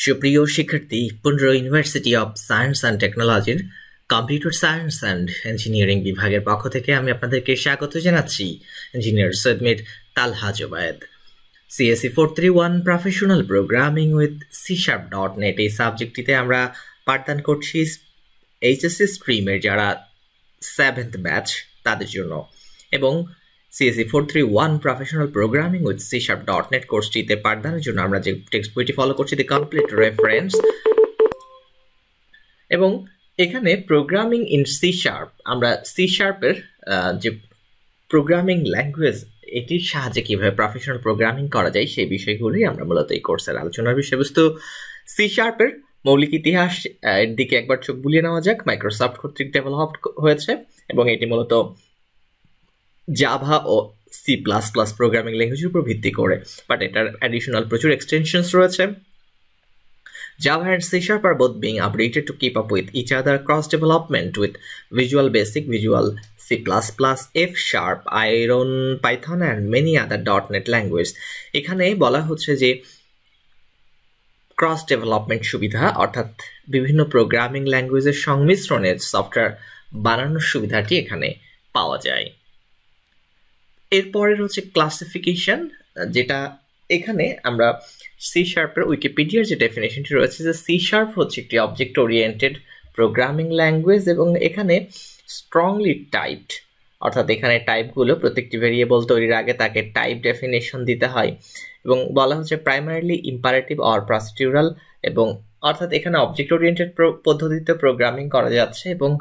সুপ্রিয় শিক্ষার্থী, Pundra university of science and টেকনোলজির কম্পিউটার সায়েন্স অ্যান্ড ইঞ্জিনিয়ারিং বিভাগের পক্ষ থেকে আমি আপনাদেরকে স্বাগত জানাচ্ছি। Engineer Syed Mir Talha Zobayed. CSE 431 professional programming with C#.NET এই সাবজেক্টটিতে আমরা পাঠদান করছি HSC স্ট্রিমের যারা 7th ব্যাচ তাদের জন্য, এবং CSE 431 professional programming with C#.NET কোর্সটিতে পাঠদানের জন্য আমরা যে টেক্সট বইটি ফলো করছি দ্য কমপ্লিট রেফারেন্স। এবং এখানে প্রোগ্রামিং ইন C# আমরা C#এর যে প্রোগ্রামিং ল্যাঙ্গুয়েজ এটির সাহায্যে কিভাবে প্রফেশনাল প্রোগ্রামিং করা যায় সেই বিষয়গুলোই আমরা মূলত এই কোর্সের আলোচনার বিষয়বস্তু। C#এর মৌলিক ইতিহাস এর দিকে একবার চোখ বুলিয়ে নেওয়া যাক। মাইক্রোসফট কর্তৃক ডেভেলপ হয়েছে এবং এটি মূলত জাভা ও C++ প্রোগ্রামিং ল্যাঙ্গুয়েজের উপর ভিত্তি করে, বাট এটার অ্যাডিশনাল প্রচুর এক্সটেনশনস রয়েছে। Java and C# are both being updated to keep up with each other. Cross development with Visual Basic, Visual C++, F#, Iron, Python and many other .NET language. এখানে বলা হচ্ছে যে cross development সুবিধা, অর্থাৎ বিভিন্ন programming ল্যাঙ্গুয়েজের সংমিশ্রণে software বানানোর সুবিধাটি এখানে পাওয়া যায়। এরপরের হচ্ছে ক্লাসিফিকেশন, যেটা এখানে আমরা C#এর উইকিপিডিয়ার যে ডেফিনেশনটি রয়েছে যে C# হচ্ছে একটি অবজেক্ট ওরিয়েন্টেড প্রোগ্রামিং ল্যাঙ্গুয়েজ এবং এখানে স্ট্রংলি টাইপড, অর্থাৎ এখানে টাইপগুলো প্রত্যেকটি ভেরিয়েবল তৈরির আগে তাকে টাইপ ডেফিনেশন দিতে হয় এবং বলা হচ্ছে প্রাইমারিলি ইম্পারেটিভ অর প্রসিডিউরাল, এবং অর্থাৎ এখানে অবজেক্ট ওরিয়েন্টেড পদ্ধতিতে প্রোগ্রামিং করা যাচ্ছে এবং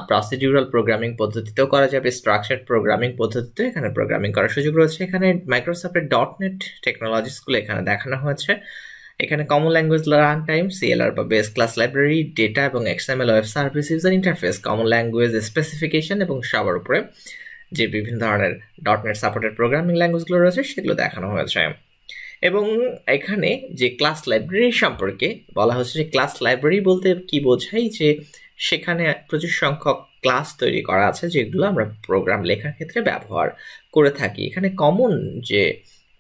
প্রসিডিউরাল প্রোগ্রামিং পদ্ধতিতেও করা যাবে, স্ট্রাকচার্ড প্রোগ্রামিং পদ্ধতিতেও এখানে প্রোগ্রামিং করার সুযোগ রয়েছে। এখানে মাইক্রোসফটের .NET টেকনোলজিসগুলো এখানে দেখানো হয়েছে। এখানে common language run time, CLR বা বেস ক্লাস লাইব্রেরি, ডেটা এবং XML web service user interface, common language specification এবং সবার উপরে যে বিভিন্ন ধরনের .NET সাপোর্টেড প্রোগ্রামিং ল্যাঙ্গুয়েজগুলো রয়েছে সেগুলো দেখানো হয়েছে। এবং এখানে যে ক্লাস লাইব্রেরি সম্পর্কে বলা হচ্ছে যে ক্লাস লাইব্রেরি বলতে কি বোঝায়, যে সেখানে প্রচুর সংখ্যক ক্লাস তৈরি করা আছে যেগুলো আমরা প্রোগ্রাম লেখার ক্ষেত্রে ব্যবহার করে থাকি। এখানে কমন যে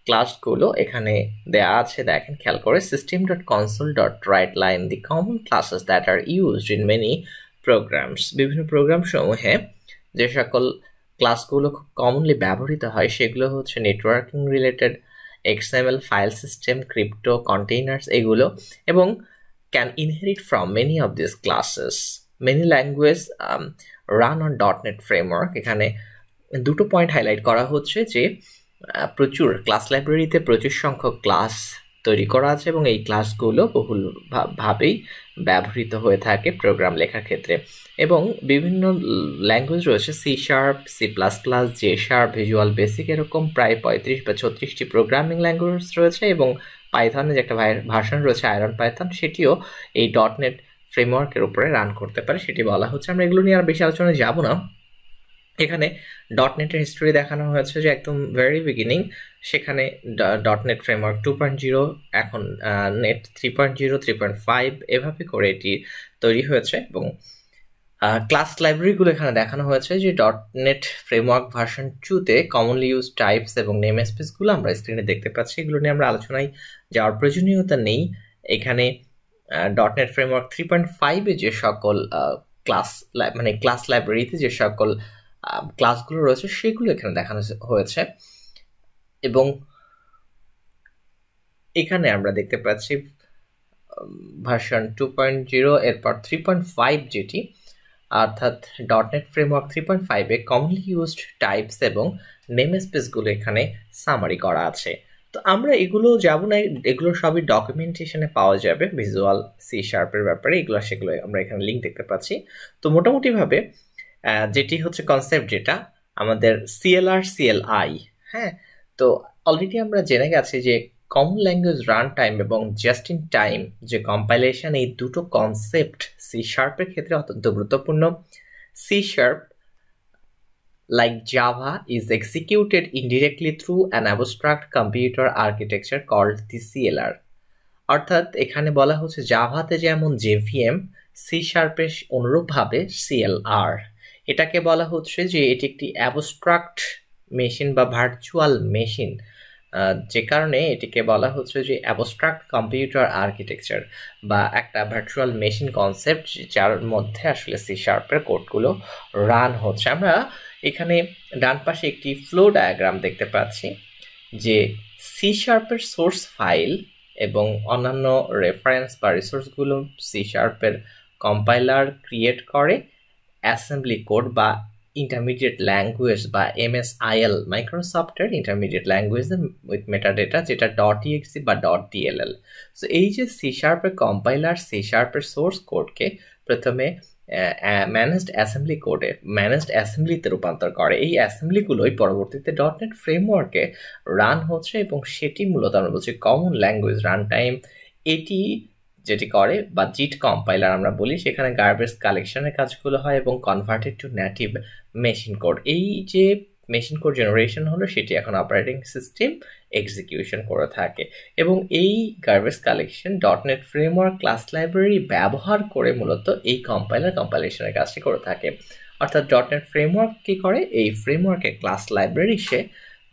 ক্লাসগুলো এখানে দেয়া আছে দেখেন খেয়াল করে, system.console.writeline, the common classes that are used in many programs, বিভিন্ন প্রোগ্রাম সমূহে যে সকল ক্লাসগুলো খুব কমনলি ব্যবহৃত হয় সেগুলো হচ্ছে networking related, XML, file system, crypto, containers এগুলো, এবং can inherit from many of these classes. Many languages run on .NET framework. এখানে দুটো পয়েন্ট হাইলাইট করা হচ্ছে যে প্রচুর ক্লাস লাইব্রেরিতে প্রচুর সংখ্যক ক্লাস তৈরি করা আছে এবং এই ক্লাসগুলো বহুলভাবেই ব্যবহৃত হয়ে থাকে প্রোগ্রাম লেখার ক্ষেত্রে, এবং বিভিন্ন ল্যাঙ্গুয়েজ রয়েছে C#, C++, J#, visual basic, এরকম প্রায় 35 বা 36টি প্রোগ্রামিং ল্যাঙ্গুয়েজ রয়েছে, এবং পাইথনের যে একটা ভার্সন রয়েছে আয়রন পাইথন, সেটিও এই .NET ফ্রেমওয়ার্কের উপরে রান করতে পারে, সেটি বলা হচ্ছে। আমরা এগুলো নিয়ে আর বেশি আলোচনায় যাব না। এখানে .NET এর হিস্টোরি দেখানো হয়েছে যে একদম ভেরি বিগিনিং সেখানে .NET ফ্রেমওয়ার্ক 2.0, এখন নেট 3.0, 3.5 এভাবে করে এটি তৈরি হয়েছে, এবং ক্লাস লাইব্রেরিগুলো এখানে দেখানো হয়েছে যে .NET ফ্রেমওয়ার্ক ভার্সন 2-তে কমনলি ইউজ টাইপস এবং নেম স্পেসগুলো আমরা স্ক্রিনে দেখতে পাচ্ছি। এগুলো নিয়ে আমরা আলোচনায় যাওয়ার প্রয়োজনীয়তা নেই। এখানে .NET ফ্রেমওয়ার্ক 3.5-এ যে সকল ক্লাস লাইব্রেরিতে যে সকল ক্লাসগুলো রয়েছে সেগুলো এখানে দেখানো হয়েছে, এবং এখানে আমরা দেখতে পাচ্ছি ভার্সন 2.0 এরপর 3.5 যেটি, অর্থাৎ .NET ফ্রেমওয়ার্ক 3.5-এ কমনলি ইউজড টাইপস এবং নেম স্পেসগুলো এখানে সামারি করা আছে। তো আমরা এগুলো যাব না, এগুলো সবই ডকুমেন্টেশনে পাওয়া যাবে ভিজুয়াল C#-এর ব্যাপারে, সেগুলো আমরা এখানে লিঙ্ক দেখতে পাচ্ছি। তো মোটামুটিভাবে যেটি হচ্ছে কনসেপ্ট, যেটা আমাদের CLR, CLI, হ্যাঁ, তো অলরেডি আমরা জেনে গেছি যে কমন ল্যাঙ্গুয়েজ রান টাইম এবং জাস্ট ইন টাইম যে কম্পাইলেশন, এই দুটো কনসেপ্ট C#-এর ক্ষেত্রে অত্যন্ত গুরুত্বপূর্ণ। C# like Java is executed indirectly through an abstract computer architecture called the CLR. অর্থাৎ এখানে বলা হচ্ছে জাভাতে যেমন JVM, C#-এ অনুরূপভাবে CLR, এটাকে বলা হচ্ছে যে এটি একটি অ্যাবস্ট্রাক্ট মেশিন বা ভার্চুয়াল মেশিন যে কারণে এটিকে বলা হচ্ছে যে অ্যাবস্ট্রাক্ট কম্পিউটার আর্কিটেকচার বা একটা ভার্চুয়াল মেশিন কনসেপ্ট, যার মধ্যে আসলে সি শার্পের কোডগুলো রান হচ্ছে। আমরা এখানে ডান পাশে একটি ফ্লো ডায়াগ্রাম দেখতে পাচ্ছি যে সি শার্পের সোর্স ফাইল এবং অন্যান্য রেফারেন্স বা রিসোর্সগুলো সি শার্পের কম্পাইলার ক্রিয়েট করে অ্যাসেম্বলি কোড বা ইন্টারমিডিয়েট ল্যাঙ্গুয়েজ বা MSIL, মাইক্রোসফটের ইন্টারমিডিয়েট ল্যাঙ্গুয়েজ উইথ মেটাডেটা, যেটা .exe বা .dll। সো এই যে সি শার্পের কম্পাইলার সি শার্পের সোর্স কোডকে প্রথমে ম্যানেজড অ্যাসেম্বলি কোডে ম্যানেজড অ্যাসেম্বলিতে রূপান্তর করে। এই অ্যাসেম্বলিগুলোই পরবর্তীতে .NET ফ্রেমওয়ার্কে রান হচ্ছে এবং সেটি মূলত আমরা বলছি কমন ল্যাঙ্গুয়েজ রান টাইম। এটি যেটি করে বা জিট কম্পাইলার আমরা বলি, সেখানে গার্বেজ কালেকশনের কাজগুলো হয় এবং converted to native machine code. এই যে মেশিন কোড জেনারেশন হলো সেটি এখন অপারেটিং সিস্টেম এক্সিকিউশন করে থাকে এবং এই garbage collection .NET framework class library ব্যবহার করে মূলত এই কম্পাইলেশনের কাজটি করে থাকে। অর্থাৎ .NET ফ্রেমওয়ার্ক কি করে, এই ফ্রেমওয়ার্কে ক্লাস লাইব্রেরি সে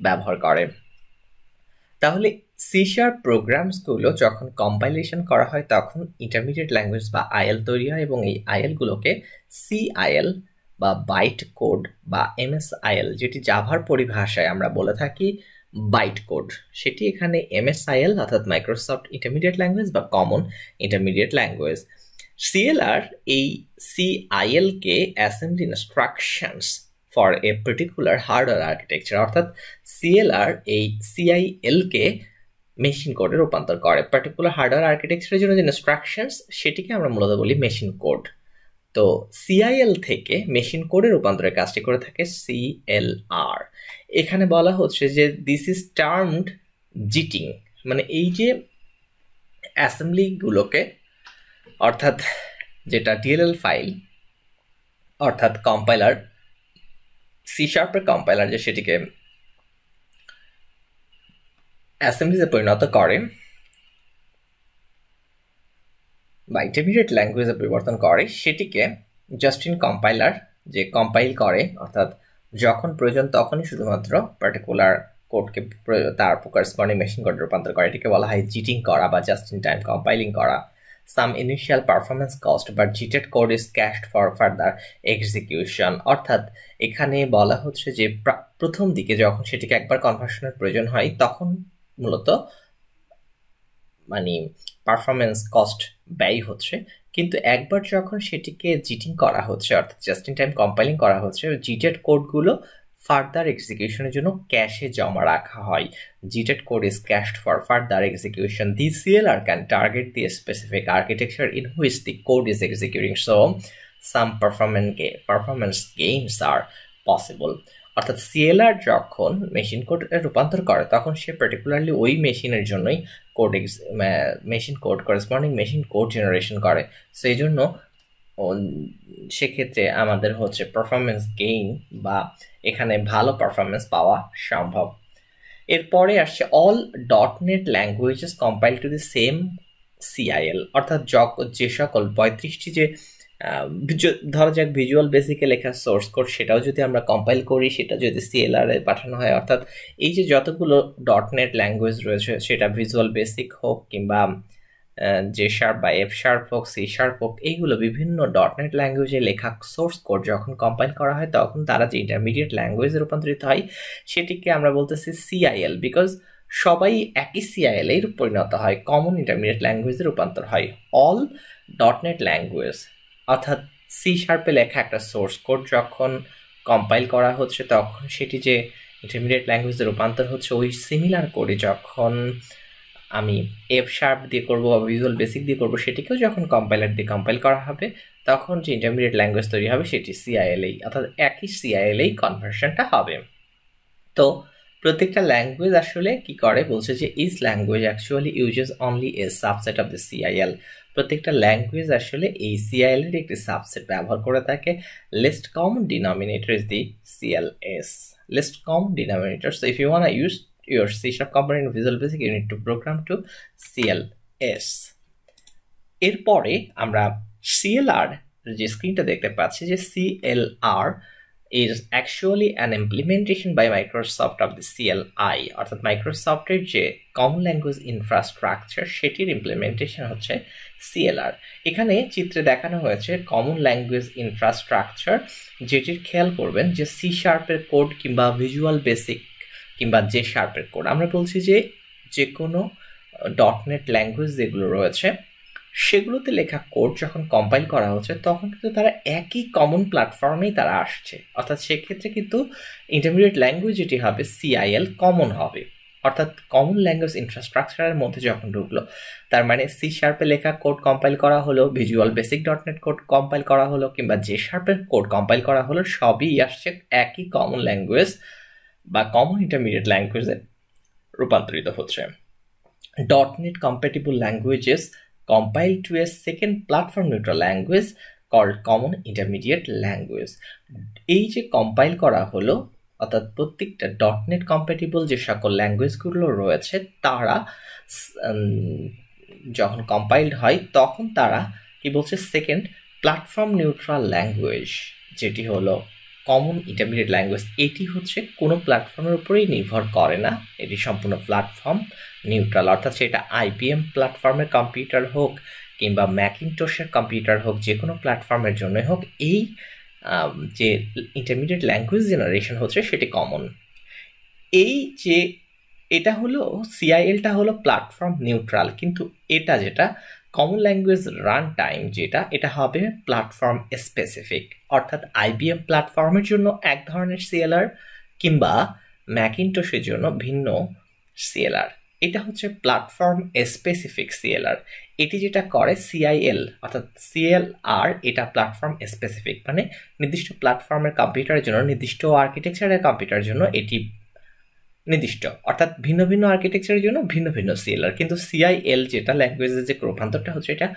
ব্যবহার করে। তাহলে সি শার্প প্রোগ্রামসগুলো যখন কম্পাইলেশন করা হয় তখন ইন্টারমিডিয়েট ল্যাঙ্গুয়েজ বা আইএল তৈরি হয় এবং এই আইএলগুলোকে সিআইএল বা বাইট কোড বা MSIL, যেটি জাভার পরিভাষায় আমরা বলে থাকি বাইট কোড, সেটি এখানে MSIL অর্থাৎ মাইক্রোসফট ইন্টারমিডিয়েট ল্যাঙ্গুয়েজ বা কমন ইন্টারমিডিয়েট ল্যাঙ্গুয়েজ। CLR এই CIL-কে assembly instructions for a particular hardware architecture, অর্থাৎ CLR এই CIL-কে মেশিন কোডে রূপান্তর করে। পার্টিকুলার হার্ডওয়্যার আর্কিটেকচারের জন্য যে ইনস্ট্রাকশনস সেটিকে আমরা মূলত বলি মেশিন কোড। তো CIL থেকে মেশিন কোডে রূপান্তরের কাজটি করে থাকে CLR। এখানে বলা হচ্ছে যে দিস ইজ টার্মড জিটিং, মানে এই যে অ্যাসেম্বলিগুলোকে, অর্থাৎ যেটা DLL ফাইল অর্থাৎ কম্পাইলার সি শার্পের কম্পাইলার যে সেটিকে অ্যাসেম্বলিতে পরিণত করে বা ইন্টারমিডিয়েট ল্যাঙ্গুয়েজে পরিবর্তন করে, সেটিকে জাস্ট ইন কম্পাইলার যে কম্পাইল করে, অর্থাৎ যখন প্রয়োজন তখনই শুধুমাত্র পার্টিকুলার কোডকে তার করেসপন্ডিং মেশিন কোডে রূপান্তর করে, এটিকে বলা হয় জিটিং করা বা জাস্ট ইন টাইম কম্পাইলিং করা। Some initial performance cost but jitted code is cached for further execution. অর্থাৎ এখানে বলা হচ্ছে যে প্রথম দিকে যখন সেটিকে একবার কনভার্সনের প্রয়োজন হয় তখন মূলত মানে পারফরমেন্স কস্ট ব্যয় হচ্ছে, কিন্তু একবার যখন সেটিকে জিটিং করা হচ্ছে অর্থাৎ জাস্ট ইন টাইম কম্পাইলিং করা হচ্ছে, জিটেড কোডগুলো ফার্দার এক্সিকিউশনের জন্য ক্যাশে জমা রাখা হয়। Jitted code is cached for further execution. The CLR can target the specific architecture in which the code is executing, so some performance gains are possible. অর্থাৎ CLR যখন machine code রূপান্তর করে তখন সে পার্টিকুলারলি ওই মেশিনের জন্যই code machine code corresponding machine code generation করে। সেই জন্য সেক্ষেত্রে আমাদের হচ্ছে পারফরমেন্স গেইন বা এখানে ভালো পারফরমেন্স পাওয়া সম্ভব। এরপরে আসছে all .NET languages compile to the same CIL, অর্থাৎ যে সকল 35টি যে ধরা যাক ভিজুয়াল বেসিকে লেখা সোর্স কোড, সেটাও যদি আমরা কম্পাইল করি, সেটা যদি CLR এ পাঠানো হয়, অর্থাৎ এই যে যতগুলো .NET ল্যাঙ্গুয়েজ রয়েছে, সেটা ভিজুয়াল বেসিক হোক কিংবা J# বা F# হোক, C# হোক, এইগুলো বিভিন্ন .NET ল্যাঙ্গুয়েজে লেখা সোর্স কোড যখন কম্পাইল করা হয় তখন তারা যে ইন্টারমিডিয়েট ল্যাঙ্গুয়েজে রূপান্তরিত হয় সেটিকে আমরা বলতেছি CIL, বিকজ সবাই একই CIL এর পরিণত হয়, কমন ইন্টারমিডিয়েট ল্যাঙ্গুয়েজে রূপান্তর হয়। অল .NET ল্যাঙ্গুয়েজ অর্থাৎ C# লেখা একটা সোর্স কোড যখন কম্পাইল করা হচ্ছে তখন সেটি যে ইন্টারমিডিয়েট ল্যাঙ্গুয়েজে রূপান্তর হচ্ছে, ওই সিমিলার কোডে যখন আমি F# দিয়ে করবো বা ভিজুয়াল বেসিক দিয়ে করবো, সেটিকেও যখন কম্পাইলার দিয়ে কম্পাইল করা হবে তখন যে ইন্টারমিডিয়েট ল্যাঙ্গুয়েজ তৈরি হবে সেটি CIL-এই, অর্থাৎ একই CIL-এই কনভার্সনটা হবে। তো প্রত্যেকটা ল্যাঙ্গুয়েজ আসলে কি করে বলছে যে each language actually uses only a subset of the CIL। প্রত্যেকটা ল্যাঙ্গুয়েজ আসলে এই CIL এর একটি সাবসেট ব্যবহার করে থাকে। Least common denominator is the CLS, least common denominator. So if you want use your C# component in Visual Basic, you need to program to CLS। এরপরে আমরা CLR যে স্ক্রিনটা দেখতে পাচ্ছি যে CLR is actually an implementation by Microsoft of the CLI, অর্থাৎ মাইক্রোসফটের যে কমন ল্যাঙ্গুয়েজ ইনফ্রাস্ট্রাকচার সেটির ইমপ্লিমেন্টেশন হচ্ছে CLR। এখানে চিত্রে দেখানো হয়েছে কমন ল্যাঙ্গুয়েজ ইনফ্রাস্ট্রাকচার, যেটির খেয়াল করবেন যে সি শার্পের কোড কিংবা ভিজুয়াল বেসিক কিংবা জে শার্পের কোড, আমরা বলছি যে কোনো .NET ল্যাঙ্গুয়েজ যেগুলো রয়েছে সেগুলোতে লেখা কোড যখন কম্পাইল করা হচ্ছে তখন কিন্তু তারা একই কমন প্ল্যাটফর্মেই তারা আসছে, অর্থাৎ সেক্ষেত্রে কিন্তু ইন্টারমিডিয়েট ল্যাঙ্গুয়েজ যেটি হবে CIL কমন হবে, অর্থাৎ কমন ল্যাঙ্গুয়েজ ইনফ্রাস্ট্রাকচারের মধ্যে যখন ঢুকলো তার মানে সি শার্পে লেখা কোড কম্পাইল করা হলো, visual basic .NET code compile করা হলো কিংবা জে শার্পের কোড কম্পাইল করা হলো, সবই আসছে একই কমন ল্যাঙ্গুয়েজ বা কমন ইন্টারমিডিয়েট ল্যাঙ্গুয়েজে রূপান্তরিত হচ্ছে। .NET compatible languages compile to a second platform neutral language called common intermediate language। এই যে কম্পাইল করা হলো অর্থাৎ প্রত্যেকটা .NET compatible যে সকল ল্যাঙ্গুয়েজগুলো রয়েছে তারা যখন কম্পাইলড হয় তখন তারা কি বলছে সেকেন্ড প্ল্যাটফর্ম নিউট্রাল ল্যাঙ্গুয়েজ, যেটি হলো কমন ইন্টারমিডিয়েট ল্যাঙ্গুয়েজ। এটি হচ্ছে কোনো প্ল্যাটফর্মের উপরেই নির্ভর করে না, এটি সম্পূর্ণ প্ল্যাটফর্ম নিউট্রাল, অর্থাৎ সেটা IBM প্ল্যাটফর্মের কম্পিউটার হোক কিংবা ম্যাকিনটশের কম্পিউটার হোক, যে কোনো প্ল্যাটফর্মের জন্য হোক এই যে ইন্টারমিডিয়েট ল্যাঙ্গুয়েজ জেনারেশন হচ্ছে সেটি কমন। এই যে এটা হলো CILটা হলো প্ল্যাটফর্ম নিউট্রাল, কিন্তু এটা যেটা কমন ল্যাঙ্গুয়েজ রান টাইম যেটা এটা হবে প্ল্যাটফর্ম স্পেসিফিক, অর্থাৎ IBM প্ল্যাটফর্মের জন্য এক ধরনের CLR কিংবা ম্যাকিনটশের জন্য ভিন্ন CLR। এটা হচ্ছে প্ল্যাটফর্ম স্পেসিফিক CLR। এটি যেটা করে CIL অর্থাৎ CLR এটা প্ল্যাটফর্ম স্পেসিফিক, মানে নির্দিষ্ট প্ল্যাটফর্মের কম্পিউটারের জন্য নির্দিষ্ট আর্কিটেকচারের কম্পিউটারের জন্য এটি নির্দিষ্ট, অর্থাৎ ভিন্ন ভিন্ন আর্কিটেকচারের জন্য ভিন্ন ভিন্ন CLR। কিন্তু CIL যেটা ল্যাঙ্গুয়েজের যে রূপান্তরটা হচ্ছে এটা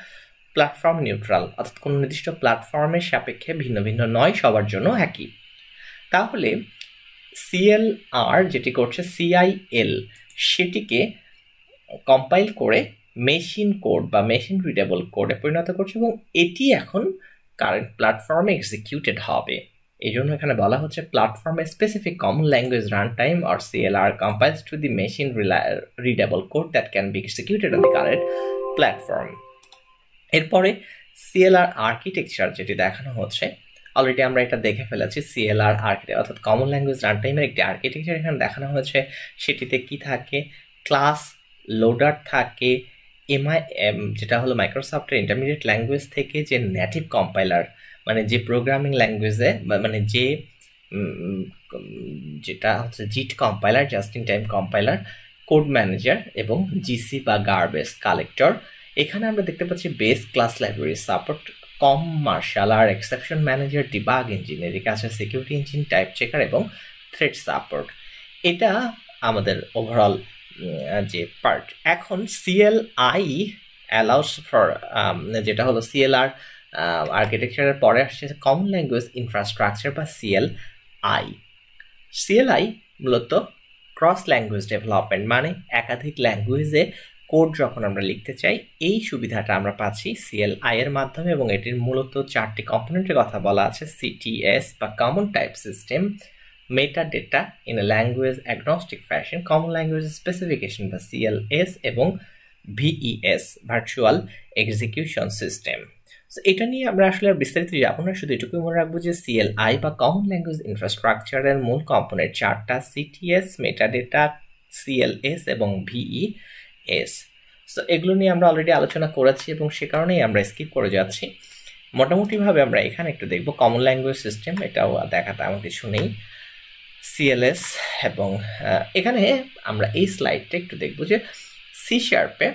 প্ল্যাটফর্ম নিউট্রাল, অর্থাৎ কোনো নির্দিষ্ট প্ল্যাটফর্মের সাপেক্ষে ভিন্ন ভিন্ন নয়, সবার জন্য একই। তাহলে CLR যেটি করছে CIL সেটিকে কম্পাইল করে মেশিন কোড বা মেশিন রিডেবল কোডে পরিণত করছে এবং এটি এখন কারেন্ট প্ল্যাটফর্মে এক্সিকিউটেড হবে। এই জন্য এখানে বলা হচ্ছে platform specific common language run time or CLR compiles to the machine readable code that can be executed on the current platform। এরপরে CLR আর্কিটেকচার যেটি দেখানো হচ্ছে, অলরেডি আমরা এটা দেখে ফেলেছি। CLR আর্কিটেকচার অর্থাৎ কমন ল্যাঙ্গুয়েজ রান টাইমের একটি আর্কিটেকচার এখানে দেখানো হয়েছে। সেটিতে কি থাকে, ক্লাস লোডার থাকে, MIM যেটা হলো মাইক্রোসফটের ইন্টারমিডিয়েট ল্যাঙ্গুয়েজ থেকে যে নেটিভ কম্পাইলার, মানে যে প্রোগ্রামিং ল্যাঙ্গুয়েজে মানে যেটা হচ্ছে JIT compiler, just in time compiler, code manager এবং GC বা গার্বেজ কালেক্টর। এখানে আমরা দেখতে পাচ্ছি base class library support, commercial আর এক্সেপশন ম্যানেজার, ডিবাগ ইঞ্জিন, এদিকে আছে সিকিউরিটি ইঞ্জিন, টাইপ চেকার এবং থ্রেড সাপোর্ট। এটা আমাদের ওভারঅল যে পার্ট। এখন CLI অ্যালাউস ফর যেটা হলো CLR আর্কিটেকচারের পরে আসছে কমন ল্যাঙ্গুয়েজ ইনফ্রাস্ট্রাকচার বা CLI। CLI মূলত ক্রস ল্যাঙ্গুয়েজ ডেভেলপমেন্ট, মানে একাধিক ল্যাঙ্গুয়েজে কোড যখন আমরা লিখতে চাই এই সুবিধাটা আমরা পাচ্ছি CLI এর মাধ্যমে, এবং এটির মূলত 4টি কম্পোনেন্টের কথা বলা আছে: CTS বা common type system, metadata in a language Agnostic fashion, common language specification বা CLS, এবং VES ভার্চুয়াল এক্সিকিউশন সিস্টেম। এটা নিয়ে আমরা আসলে আর বিস্তারিত যাব না, শুধু এটুকুই মনে রাখবো যে CLI বা কমন ল্যাঙ্গুয়েজ ইনফ্রাস্ট্রাকচারের মূল কম্পোনেন্ট 4টা: CTS, মেটাডেটা, CLS এবং VES। সো এগুলো নিয়ে আমরা অলরেডি আলোচনা করেছি এবং সে কারণেই আমরা স্কিপ করে যাচ্ছি। মোটামুটিভাবে আমরা এখানে একটু দেখব কমন ল্যাঙ্গুয়েজ সিস্টেম, এটাও দেখাতে আমার কিছু নেই, CLS, এবং এখানে আমরা এই স্লাইডটা একটু দেখব যে C শার্পে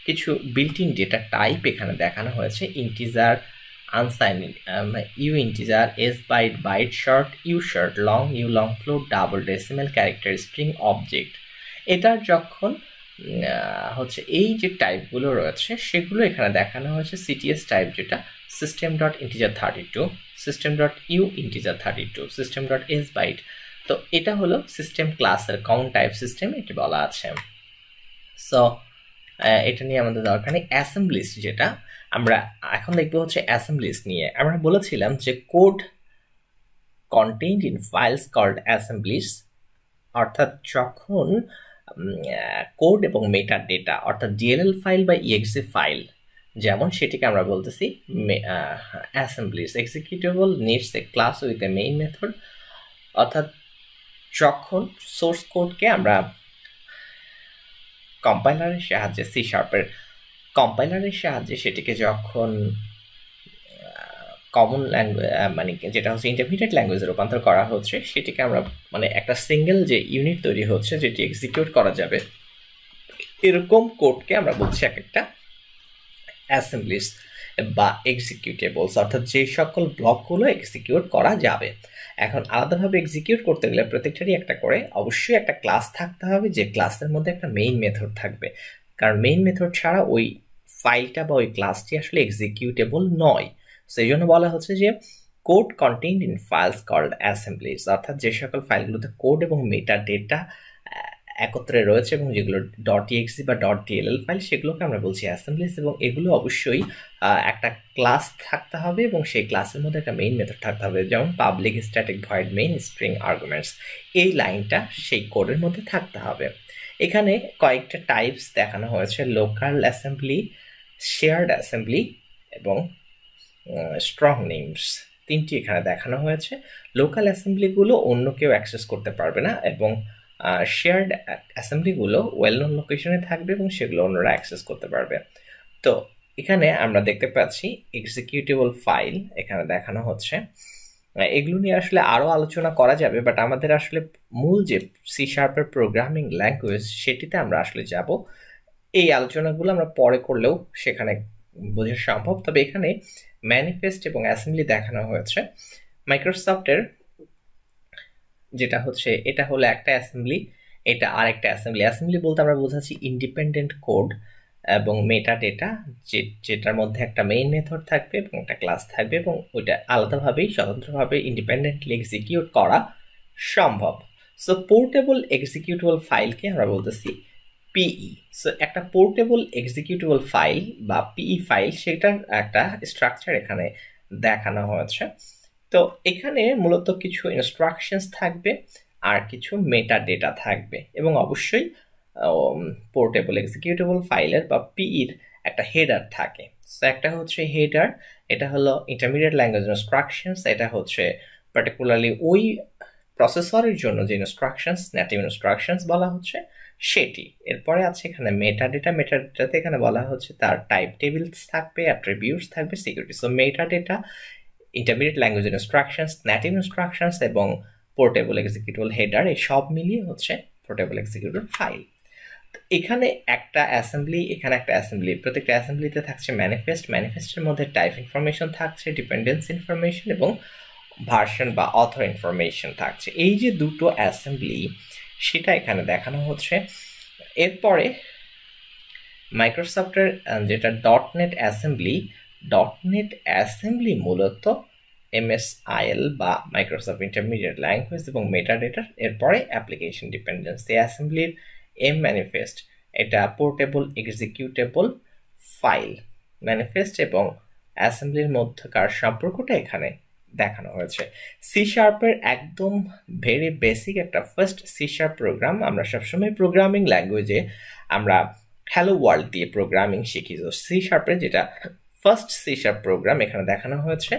কিছু বিল্ট ইন ডেটা টাইপ এখানে দেখানো হয়েছে: integer, unsigned, U integer, S byte, byte short, U short, long, U long float, double decimal character, string, object. এটার যখন হচ্ছে এই যে টাইপগুলো রয়েছে সেগুলো এখানে দেখানো হয়েছে। CTS টাইপ যেটা system dot integer 32, system dot U integer 32, system dot S byte. তো এটা হলো সিস্টেম ক্লাসের কমন টাইপ সিস্টেম এটি বলা আছে। সো এটা নিয়ে আমাদের দরকার নেই। অ্যাসেম্বলিস যেটা আমরা এখন দেখবো হচ্ছে অ্যাসেম্বলিস নিয়ে। আমরা বলেছিলাম যে code contained in files called assemblies, অর্থাৎ যখন কোড এবং মেটা ডেটা অর্থাৎ ডিএলএল ফাইল বা ইএক্সি ফাইল যেমন সেটিকে আমরা বলতেছি Assembly's. Executable needs a class with a main method, অর্থাৎ যখন সোর্স কোডকে আমরা কম্পাইলারের সাহায্যে সি শার্পের কম্পাইলারের সাহায্যে সেটিকে যখন কমন ল্যাঙ্গুয়েজ মানে যেটা হচ্ছে ইন্টারমিডিয়েট ল্যাঙ্গুয়েজে রূপান্তর করা হচ্ছে, সেটিকে আমরা মানে একটা সিঙ্গেল যে ইউনিট তৈরি হচ্ছে যেটি এক্সিকিউট করা যাবে, এরকম কোডকে আমরা বলছি এক একটা অ্যাসেম্বলিজ বা এক্সিকিউটেবলস, অর্থাৎ যে সকল ব্লকগুলো এক্সিকিউট করা যাবে। এখন আলাদাভাবে এক্সিকিউট করতে গেলে প্রত্যেকটারই একটা করে অবশ্যই একটা ক্লাস থাকতে হবে, যে ক্লাসের মধ্যে একটা মেইন মেথড থাকবে, কারণ মেইন মেথড ছাড়া ওই ফাইলটা বা ওই ক্লাসটি আসলে এক্সিকিউটেবল নয়। সেই জন্য বলা হচ্ছে যে code contained in files called assemblies, অর্থাৎ যে সকল ফাইলগুলোতে কোড এবং মেটা ডেটা একত্রে রয়েছে এবং যেগুলো .exe বা .dll ফাইল, সেগুলোকে আমরা বলছি অ্যাসেম্বলিজ। এবং এগুলো অবশ্যই একটা ক্লাস থাকতে হবে এবং সেই ক্লাসের মধ্যে একটা মেইন মেথড থাকতে হবে, যেমন public static void main string arguments, এই লাইনটা সেই কোডের মধ্যে থাকতে হবে। এখানে কয়েকটা টাইপস দেখানো হয়েছে, লোকাল অ্যাসেম্বলি, শেয়ার্ড অ্যাসেম্বলি এবং স্ট্রং নেমস, তিনটি এখানে দেখানো হয়েছে। লোকাল অ্যাসেম্বলিগুলো অন্য কেউ অ্যাক্সেস করতে পারবে না এবং শেয়ার্ড অ্যাসেম্বলিগুলো ওয়েল নোন লোকেশনে থাকবে এবং সেগুলো অন্যরা অ্যাক্সেস করতে পারবে। তো এখানে আমরা দেখতে পাচ্ছি এক্সিকিউটেবল ফাইল এখানে দেখানো হচ্ছে। এগুলো নিয়ে আসলে আরও আলোচনা করা যাবে, বাট আমাদের আসলে মূল যে সি শার্পের প্রোগ্রামিং ল্যাঙ্গুয়েজ সেটিতে আমরা আসলে যাব। এই আলোচনাগুলো আমরা পরে করলেও সেখানে বোঝা সম্ভব। তবে এখানে ম্যানিফেস্ট এবং অ্যাসেম্বলি দেখানো হয়েছে। মাইক্রোসফটের যেটা হচ্ছে এটা হলো একটা অ্যাসেম্বলি, এটা আর একটা অ্যাসেম্বলি। অ্যাসেম্বলি বলতে আমরা বোঝাচ্ছি ইন্ডিপেন্ডেন্ট কোড এবং মেটা ডেটা, যেটার মধ্যে একটা মেইন মেথড থাকবে এবং একটা ক্লাস থাকবে এবং ওইটা আলাদাভাবেই স্বতন্ত্রভাবে ইন্ডিপেন্ডেন্টলি এক্সিকিউট করা সম্ভব। সো পোর্টেবল এক্সিকিউটেবল ফাইলকে আমরা বলতেছি পিই। সো একটা পোর্টেবল এক্সিকিউটেবল ফাইল বা পিই ফাইল, সেটার একটা স্ট্রাকচার এখানে দেখানো হয়েছে। তো এখানে মূলত কিছু ইনস্ট্রাকশনস থাকবে আর কিছু মেটা ডেটা থাকবে এবং অবশ্যই পোর্টেবল এক্সিকিউটেবল ফাইলের বা পিইর একটা হেডার থাকে। সো একটা হচ্ছে হেডার, এটা হলো ইন্টারমিডিয়েট ল্যাঙ্গুয়েজ ইনস্ট্রাকশনস, এটা হচ্ছে পার্টিকুলারলি ওই প্রসেসরের জন্য যে ইনস্ট্রাকশনস, নেটিভ ইনস্ট্রাকশনস বলা হচ্ছে সেটি। এরপরে আছে এখানে মেটা ডেটা। মেটা ডেটাতে এখানে বলা হচ্ছে তার টাইপ টেবিলস থাকবে, অ্যাট্রিবিউটস থাকবে, security. So meta data, intermediate language instructions, native instructions এবং পোর্টেবল এক্সিকিউটেবল হেডার, এই সব মিলিয়ে হচ্ছে পোর্টেবল এক্সিকিউটেবল ফাইল। এখানে একটা অ্যাসেম্বলি, এখানে একটা অ্যাসেম্বলি, প্রত্যেকটা অ্যাসেম্বলিতে থাকছে ম্যানিফেস্ট। ম্যানিফেস্টের মধ্যে টাইপ ইনফরমেশন থাকছে, ডিপেন্ডেন্সি ইনফরমেশন এবং ভার্সন বা অথর ইনফরমেশন থাকছে। এই যে দুটো অ্যাসেম্বলি সেটা এখানে দেখানো হচ্ছে। এরপরে মাইক্রোসফটের যেটা .NET অ্যাসেম্বলি মূলত MSIL বা মাইক্রোসফট ইন্টারমিডিয়েট ল্যাঙ্গুয়েজ এবং মেটাডেটার। এরপরে অ্যাপ্লিকেশন ডিপেন্ডেন্সি। অ্যাসেম্বলির ম্যানিফেস্ট, এটা পোর্টেবল এক্সিকিউটেবল ফাইল। ম্যানিফেস্ট এবং অ্যাসেম্বলির মধ্যকার সম্পর্কটা এখানে দেখানো হয়েছে। সি শার্পের একদম ভেরি বেসিক একটা ফার্স্ট সি শার্প প্রোগ্রাম, আমরা সবসময় প্রোগ্রামিং ল্যাঙ্গুয়েজে আমরা হ্যালো ওয়ার্ল্ড দিয়ে প্রোগ্রামিং শিখি। তো সি শার্পের যেটা ফার্স্ট সি শার্প প্রোগ্রাম এখানে দেখানো হয়েছে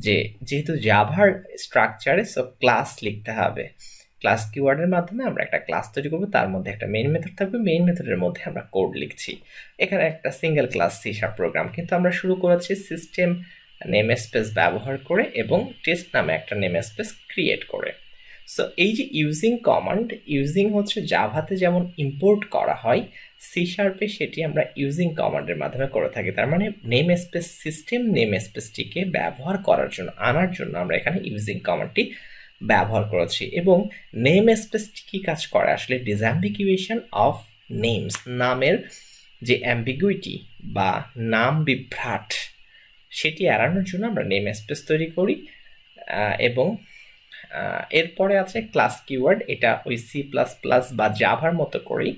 যে যেহেতু জাভার স্ট্রাকচারে সব ক্লাস লিখতে হবে, ক্লাস কিওয়ার্ডের মাধ্যমে আমরা একটা ক্লাস তৈরি করবো, তার মধ্যে একটা মেইন মেথড থাকবে, মেইন মেথডের মধ্যে আমরা কোড লিখছি। এখানে একটা single class C sharp program, কিন্তু আমরা শুরু করেছি সিস্টেম নেম স্পেস ব্যবহার করে এবং টেস্ট নামে একটা নেম স্পেস ক্রিয়েট করে। সো এই যে ইউজিং কমান্ড, ইউজিং হচ্ছে জাভাতে যেমন ইম্পোর্ট করা হয়, সি শার্পে সেটি আমরা ইউজিং কমান্ডের মাধ্যমে করে থাকি। তার মানে নেম স্পেস, সিস্টেম নেম স্পেসটিকে ব্যবহার করার জন্য, আনার জন্য আমরা এখানে ইউজিং কমান্ডটি ব্যবহার করেছি। এবং নেম স্পেসটি কি কাজ করে আসলে, ডিসঅ্যাম্বিগুয়েশন অফ নেমস, নামের যে অ্যাম্বিগুইটি বা নাম বিভ্রাট সেটি এড়ানোর জন্য আমরা নেম স্পেস তৈরি করি। এবং এরপরে আছে ক্লাস কিওয়ার্ড, এটা ওই সি প্লাস প্লাস বা জাভার মতো করেই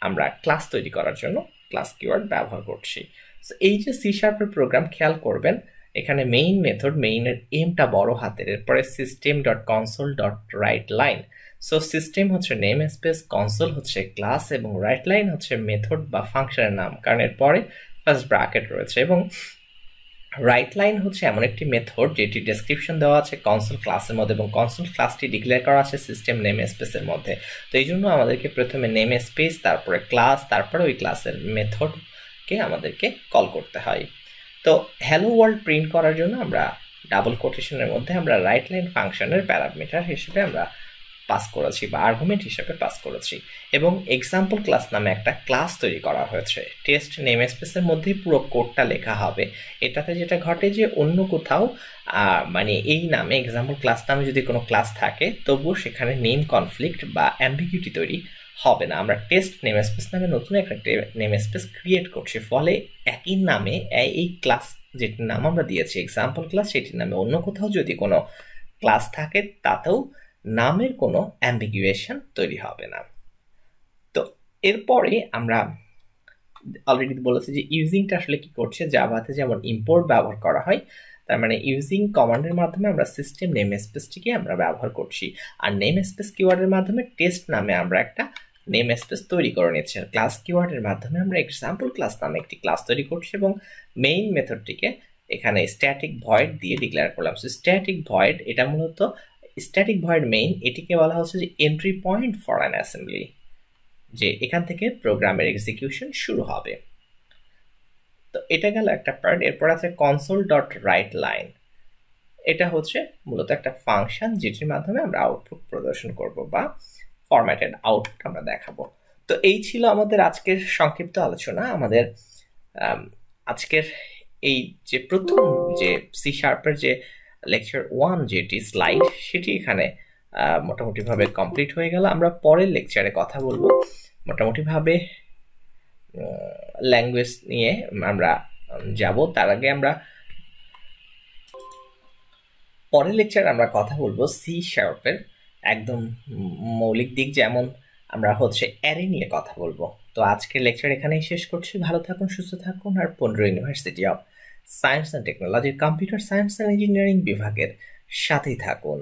আমরা ক্লাস তৈরি করার জন্য ক্লাস কিওয়ার্ড ব্যবহার করছি। সো এই যে সি শার্পের প্রোগ্রাম, খেয়াল করবেন এখানে মেইন মেথড, মেইনের এমটা বড় হাতের, এরপরে system dot console dot right line. So system হচ্ছে নেম স্পেস, কনসোল হচ্ছে ক্লাস, এবং রাইট লাইন হচ্ছে মেথড বা ফাংশনের নাম, কারণ এর পরে ফার্স্ট ব্র্যাকেট রয়েছে। এবং রাইট লাইন হচ্ছে এমন একটি মেথড যেটি ডেসক্রিপশন দেওয়া আছে কনসোল ক্লাসের মধ্যে, এবং কনসোল ক্লাসটি ডিক্লেয়ার করা আছে সিস্টেম নেম স্পেসের মধ্যে। তো এই জন্য আমাদেরকে প্রথমে নেম স্পেস, তারপরে ক্লাস, তারপরে ওই ক্লাসের মেথডকে আমাদেরকে কল করতে হয়। তো হ্যালো ওয়ার্ল্ড প্রিন্ট করার জন্য আমরা ডাবল কোটেশনের মধ্যে আমরা রাইট লাইন ফাংশনের প্যারামিটার হিসেবে আমরা পাস করেছি বা আর্গুমেন্ট হিসেবে পাস করেছি, এবং এক্সাম্পল ক্লাস নামে একটা ক্লাস তৈরি করা হয়েছে। টেস্ট নেম স্পেসের মধ্যেই পুরো কোডটা লেখা হবে। এটাতে যেটা ঘটে যে অন্য কোথাও মানে এই নামে এক্সাম্পল ক্লাস নামে যদি কোনো ক্লাস থাকে তবুও সেখানে নেম কনফ্লিক্ট বা অ্যাম্বিগুইটি তৈরি হবে না। আমরা টেস্ট নেম স্পেস নামে নতুন একটা নেম স্পেস ক্রিয়েট করছি, ফলে একই নামে এই ক্লাস যেটির নাম আমরা দিয়েছি এক্সাম্পল ক্লাস, সেটির নামে অন্য কোথাও যদি কোনো ক্লাস থাকে তাতেও নামের কোনো অ্যাম্বিগুয়েশন তৈরি হবে না। তো এরপরে আমরা অলরেডি বলেছি যে ইউজিংটা আসলে কি করছে। জাভাতে যেমন ইম্পোর্ট ব্যবহার করা হয়, তার মানে ইউজিং কমান্ডের মাধ্যমে আমরা সিস্টেম নেম স্পেসটিকে আমরা ব্যবহার করছি, আর নেম স্পেস কিওয়ার্ডের মাধ্যমে টেস্ট নামে আমরা একটা নেম স্পেস তৈরি করে নিচ্ছি, আর ক্লাস কিওয়ার্ডের মাধ্যমে আমরা এক্সাম্পল ক্লাস নামে একটি ক্লাস তৈরি করছি, এবং মেইন মেথডটিকে এখানে স্ট্যাটিক ভয়েড দিয়ে ডিক্লেয়ার করলাম। সো স্ট্যাটিক ভয়েড, এটা মূলত স্ট্যাটিক ভয়েড মেইন, এটিকে বলা হচ্ছে যে entry point for an assembly, যে এখান থেকে প্রোগ্রামের এক্সিকিউশন শুরু হবে। তো এটা গেল একটা পার্ট। এরপর আছে কনসোল ডট রাইট লাইন। এটা হচ্ছে মূলত একটা ফাংশন যেটির মাধ্যমে আমরা আউটপুট প্রদর্শন করব বা ফরম্যাটেড আউটপুট আমরা দেখাবো। তো এই ছিল আমাদের আজকের সংক্ষিপ্ত আলোচনা। আমাদের আজকের এই যে প্রথম যে সি শার্পের যে লেকচার 1 যেটি স্লাইড, সেটি এখানে মোটামুটি ভাবে কমপ্লিট হয়ে গেল। আমরা পরের লেকচারে কথা বলবো মোটামুটি ভাবে ল্যাঙ্গুয়েজ নিয়ে আমরা যাব। তার আগে আমরা পরের লেকচারে আমরা কথা বলবো সি শার্পের একদম মৌলিক দিক, যেমন আমরা হচ্ছে অ্যারে নিয়ে কথা বলবো। তো আজকের লেকচার এখানেই শেষ করছি। ভালো থাকুন, সুস্থ থাকুন, আর পনেরো ইউনিভার্সিটি অফ সায়েন্স অ্যান্ড টেকনোলজির কম্পিউটার সায়েন্স অ্যান্ড ইঞ্জিনিয়ারিং বিভাগের সাথেই থাকুন।